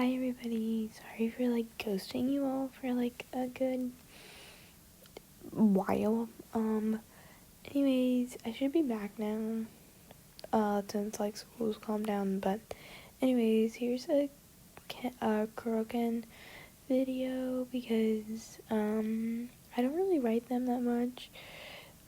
Hi everybody, sorry for ghosting you all for a good while. Anyways, I should be back now. Since school's calmed down, but anyways, here's a kuroken video because I don't really write them that much.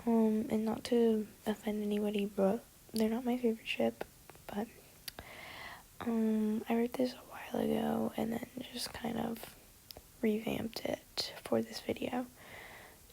And not to offend anybody, but they're not my favorite ship, but I wrote this a while ago and then just kind of revamped it for this video.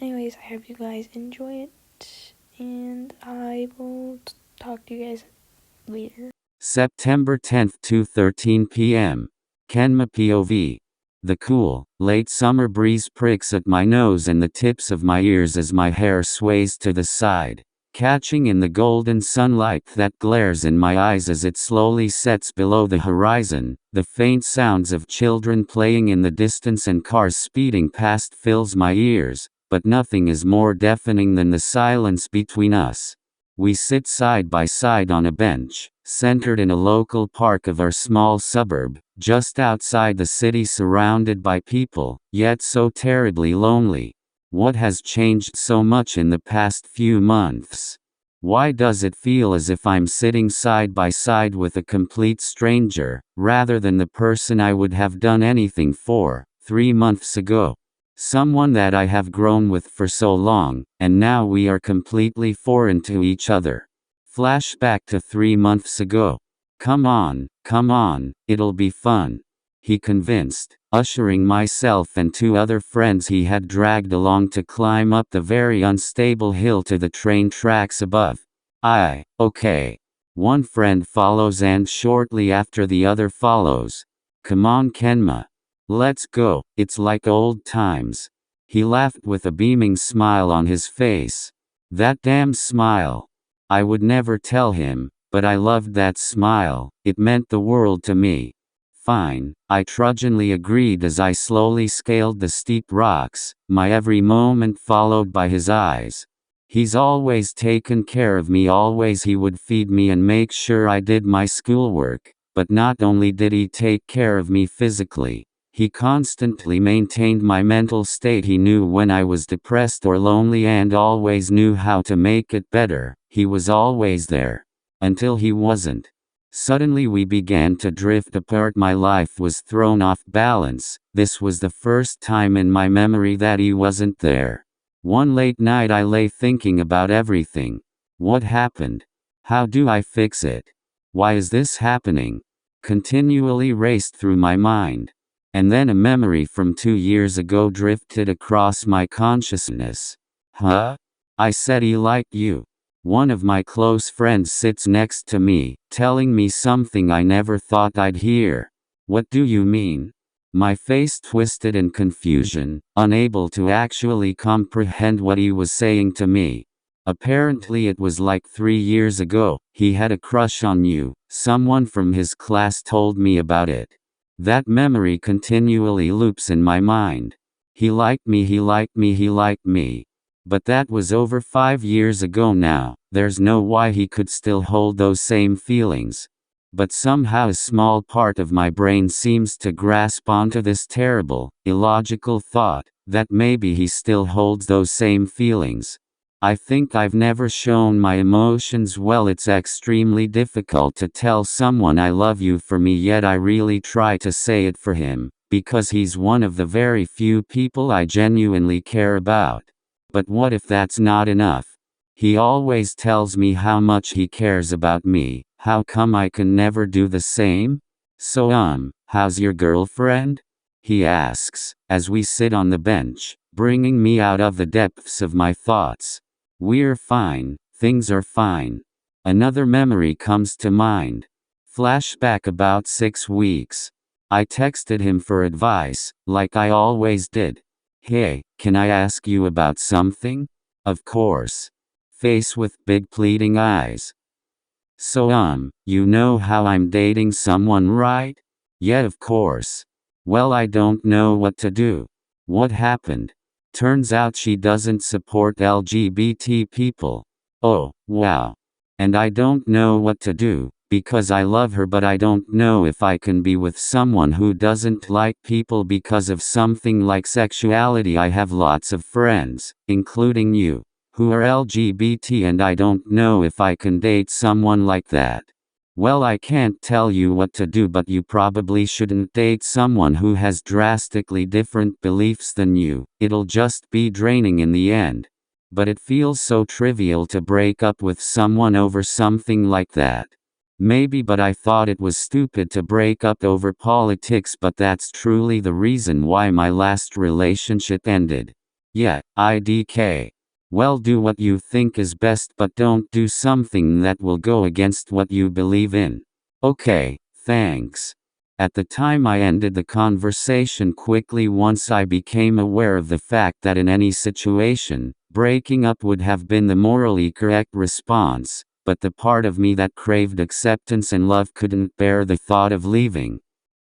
Anyways, I hope you guys enjoy it, and I will talk to you guys later. September 10th, 2:13 p.m. Kenma POV. The cool, late summer breeze pricks at my nose and the tips of my ears as my hair sways to the side, catching in the golden sunlight that glares in my eyes as it slowly sets below the horizon. The faint sounds of children playing in the distance and cars speeding past fills my ears, but nothing is more deafening than the silence between us. We sit side by side on a bench, centered in a local park of our small suburb, just outside the city, surrounded by people, yet so terribly lonely. What has changed so much in the past few months? Why does it feel as if I'm sitting side by side with a complete stranger, rather than the person I would have done anything for, 3 months ago? Someone that I have grown with for so long, and now we are completely foreign to each other. Flashback to 3 months ago. Come on, it'll be fun," he convinced, ushering myself and 2 other friends he had dragged along to climb up the very unstable hill to the train tracks above. Okay. One friend follows and shortly after the other follows. "Come on, Kenma. Let's go, it's like old times." He laughed with a beaming smile on his face. That damn smile. I would never tell him, but I loved that smile, it meant the world to me. "Fine," I trudgingly agreed as I slowly scaled the steep rocks, my every moment followed by his eyes. He's always taken care of me, always he would feed me and make sure I did my schoolwork, but not only did he take care of me physically, he constantly maintained my mental state. He knew when I was depressed or lonely and always knew how to make it better. He was always there. Until he wasn't. Suddenly we began to drift apart. My life was thrown off balance. This was the first time in my memory that he wasn't there. One late night I lay thinking about everything. What happened? How do I fix it? Why is this happening? Continually raced through my mind. And then a memory from 2 years ago drifted across my consciousness. "Huh?" I said. "He liked you." One of my close friends sits next to me, telling me something I never thought I'd hear. "What do you mean?" My face twisted in confusion, unable to actually comprehend what he was saying to me. Apparently it was like 3 years ago, he had a crush on you. Someone from his class told me about it. That memory continually loops in my mind. He liked me. But that was over 5 years ago now. There's no why he could still hold those same feelings. But somehow a small part of my brain seems to grasp onto this terrible, illogical thought, that maybe he still holds those same feelings. I think I've never shown my emotions well. It's extremely difficult to tell someone I love you for me, yet I really try to say it for him, because he's one of the very few people I genuinely care about. But what if that's not enough? He always tells me how much he cares about me. How come I can never do the same? "So how's your girlfriend?" he asks, as we sit on the bench, bringing me out of the depths of my thoughts. "We're fine, things are fine." Another memory comes to mind. Flashback about 6 weeks. I texted him for advice, like I always did. "Hey, can I ask you about something?" "Of course." Face with big pleading eyes. "So you know how I'm dating someone, right?" "Yeah, of course." "Well, I don't know what to do." "What happened?" "Turns out she doesn't support LGBT people." "Oh, wow. And I don't know what to do, Because I love her, but I don't know if I can be with someone who doesn't like people because of something like sexuality. I have lots of friends, including you, who are LGBT, and I don't know if I can date someone like that. Well, I can't tell you what to do, but you probably shouldn't date someone who has drastically different beliefs than you. It'll just be draining in the end. But it feels so trivial to break up with someone over something like that. Maybe, but I thought it was stupid to break up over politics, but that's truly the reason why my last relationship ended. Yeah, IDK. Well, do what you think is best, but don't do something that will go against what you believe in. Okay, thanks. At the time, I ended the conversation quickly once I became aware of the fact that in any situation, breaking up would have been the morally correct response. But the part of me that craved acceptance and love couldn't bear the thought of leaving.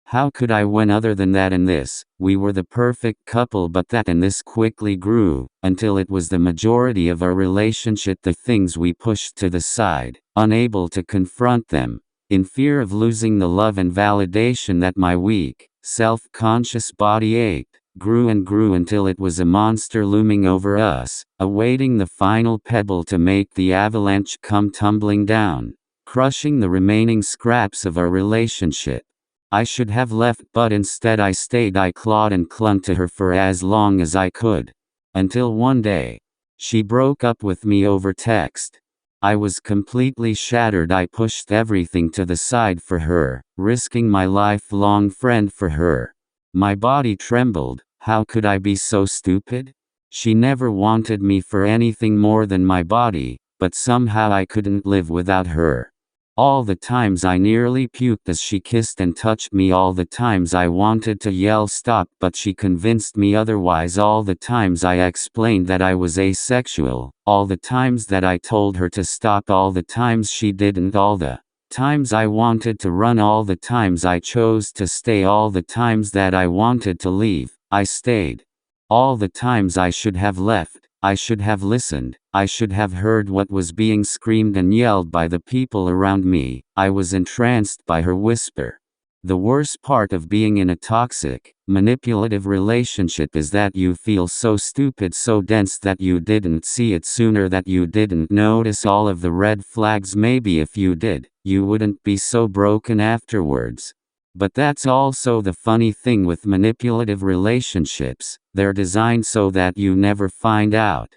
How could I when other than that and this, we were the perfect couple, but that and this quickly grew, until it was the majority of our relationship, the things we pushed to the side, unable to confront them, in fear of losing the love and validation that my weak, self-conscious body ate. Grew and grew until it was a monster looming over us, awaiting the final pebble to make the avalanche come tumbling down, crushing the remaining scraps of our relationship. I should have left, but instead I stayed. I clawed and clung to her for as long as I could. Until one day, she broke up with me over text. I was completely shattered. I pushed everything to the side for her, risking my lifelong friend for her. My body trembled. How could I be so stupid? She never wanted me for anything more than my body, but somehow I couldn't live without her. All the times I nearly puked as she kissed and touched me, all the times I wanted to yell stop but she convinced me otherwise, all the times I explained that I was asexual, all the times that I told her to stop, all the times she didn't, all the times I wanted to run, all the times I chose to stay, all the times that I wanted to leave, I stayed. All the times I should have left, I should have listened, I should have heard what was being screamed and yelled by the people around me. I was entranced by her whisper. The worst part of being in a toxic, manipulative relationship is that you feel so stupid, so dense that you didn't see it sooner, that you didn't notice all of the red flags. Maybe if you did, you wouldn't be so broken afterwards. But that's also the funny thing with manipulative relationships, they're designed so that you never find out.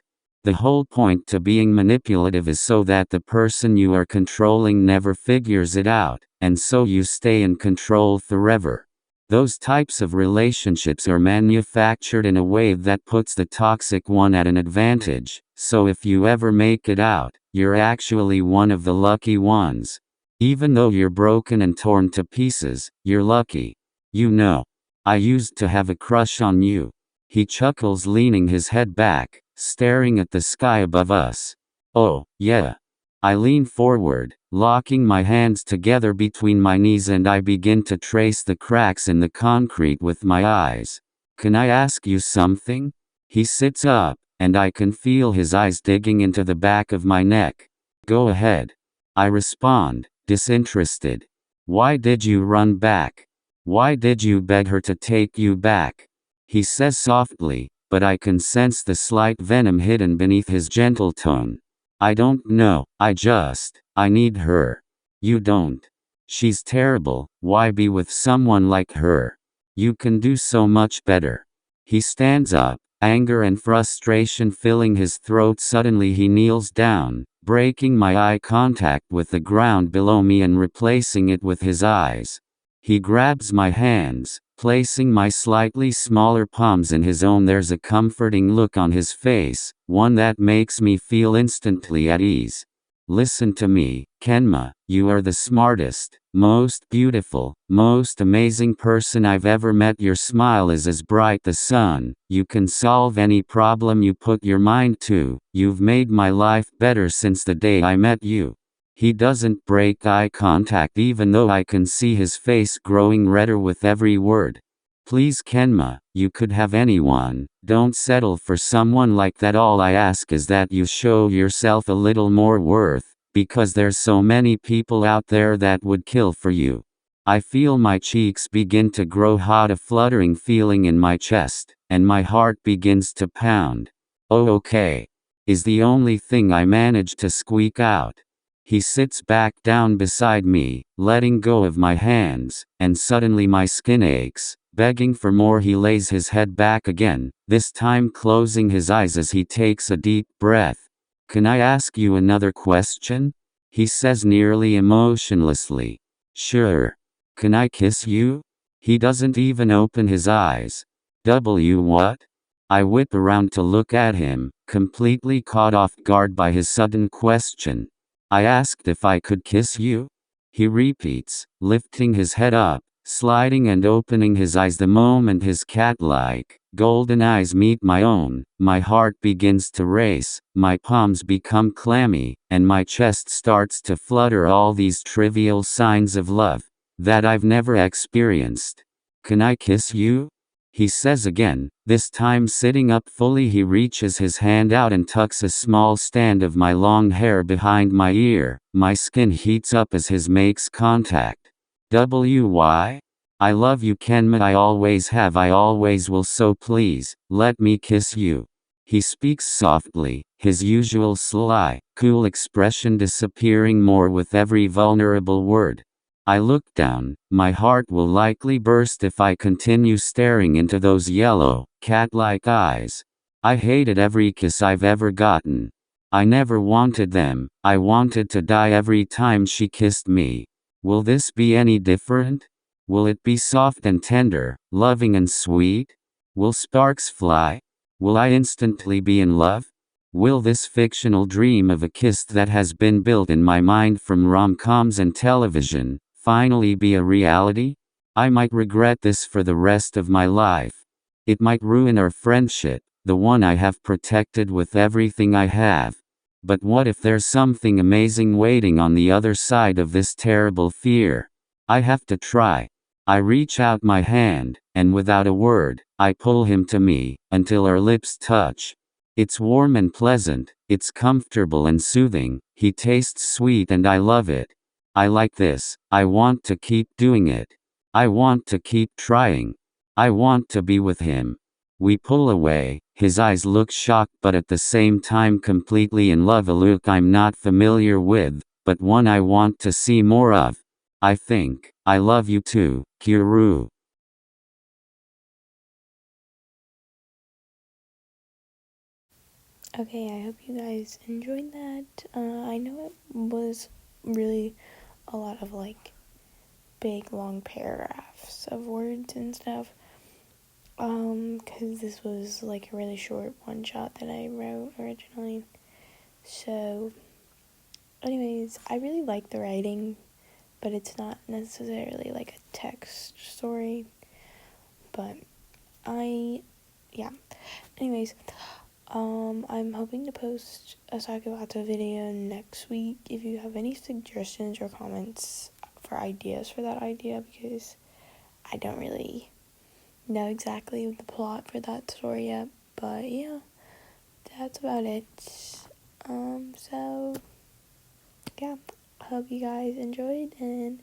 The whole point to being manipulative is so that the person you are controlling never figures it out, and so you stay in control forever. Those types of relationships are manufactured in a way that puts the toxic one at an advantage, so if you ever make it out, you're actually one of the lucky ones. Even though you're broken and torn to pieces, you're lucky. You know, I used to have a crush on you. He chuckles, leaning his head back, staring at the sky above us. Oh, yeah. I lean forward, locking my hands together between my knees, and I begin to trace the cracks in the concrete with my eyes. Can I ask you something? He sits up, and I can feel his eyes digging into the back of my neck. Go ahead. I respond, disinterested. Why did you run back? Why did you beg her to take you back? He says softly, but I can sense the slight venom hidden beneath his gentle tone. I don't know, I need her. You don't. She's terrible. Why be with someone like her? You can do so much better. He stands up, anger and frustration filling his throat. Suddenly he kneels down, breaking my eye contact with the ground below me and replacing it with his eyes. He grabs my hands, placing my slightly smaller palms in his own. There's a comforting look on his face, one that makes me feel instantly at ease. Listen to me, Kenma, you are the smartest, most beautiful, most amazing person I've ever met. Your smile is as bright as the sun. You can solve any problem you put your mind to. You've made my life better since the day I met you. He doesn't break eye contact even though I can see his face growing redder with every word. Please Kenma, you could have anyone. Don't settle for someone like that. All I ask is that you show yourself a little more worth. Because there's so many people out there that would kill for you. I feel my cheeks begin to grow hot, a fluttering feeling in my chest, and my heart begins to pound. Oh, okay, is the only thing I manage to squeak out. He sits back down beside me, letting go of my hands, and suddenly my skin aches. Begging for more, he lays his head back again, this time closing his eyes as he takes a deep breath. Can I ask you another question? He says nearly emotionlessly. Sure. Can I kiss you? He doesn't even open his eyes. What? I whip around to look at him, completely caught off guard by his sudden question. I asked if I could kiss you? He repeats, lifting his head up, sliding and opening his eyes. The moment his cat-like, golden eyes meet my own, my heart begins to race, my palms become clammy, and my chest starts to flutter, all these trivial signs of love that I've never experienced. Can I kiss you? He says again, this time sitting up fully. He reaches his hand out and tucks a small strand of my long hair behind my ear. My skin heats up as his makes contact. Why? I love you, Kenma. I always have, I always will, so please, let me kiss you. He speaks softly, his usual sly, cool expression disappearing more with every vulnerable word. I look down, my heart will likely burst if I continue staring into those yellow, cat-like eyes. I hated every kiss I've ever gotten. I never wanted them, I wanted to die every time she kissed me. Will this be any different? Will it be soft and tender, loving and sweet? Will sparks fly? Will I instantly be in love? Will this fictional dream of a kiss that has been built in my mind from rom-coms and television finally be a reality? I might regret this for the rest of my life. It might ruin our friendship, the one I have protected with everything I have. But what if there's something amazing waiting on the other side of this terrible fear? I have to try. I reach out my hand, and without a word, I pull him to me, until our lips touch. It's warm and pleasant, it's comfortable and soothing, he tastes sweet and I love it. I like this, I want to keep doing it. I want to keep trying. I want to be with him. We pull away, his eyes look shocked but at the same time completely in love, a look I'm not familiar with, but one I want to see more of. I think, I love you too, kuroo. Okay, I hope you guys enjoyed that. I know it was really a lot of like big long paragraphs of words and stuff. Because this was like a really short one shot that I wrote originally. So, anyways, I really like the writing, but it's not necessarily like a text story. But yeah. Anyways, I'm hoping to post a Sakewata video next week. If you have any suggestions or comments for ideas for that idea, because I don't really know exactly the plot for that story yet. But yeah, that's about it. So yeah, hope you guys enjoyed and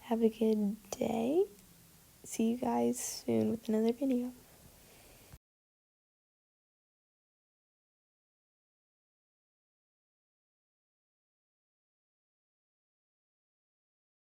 have a good day. See you guys soon with another video.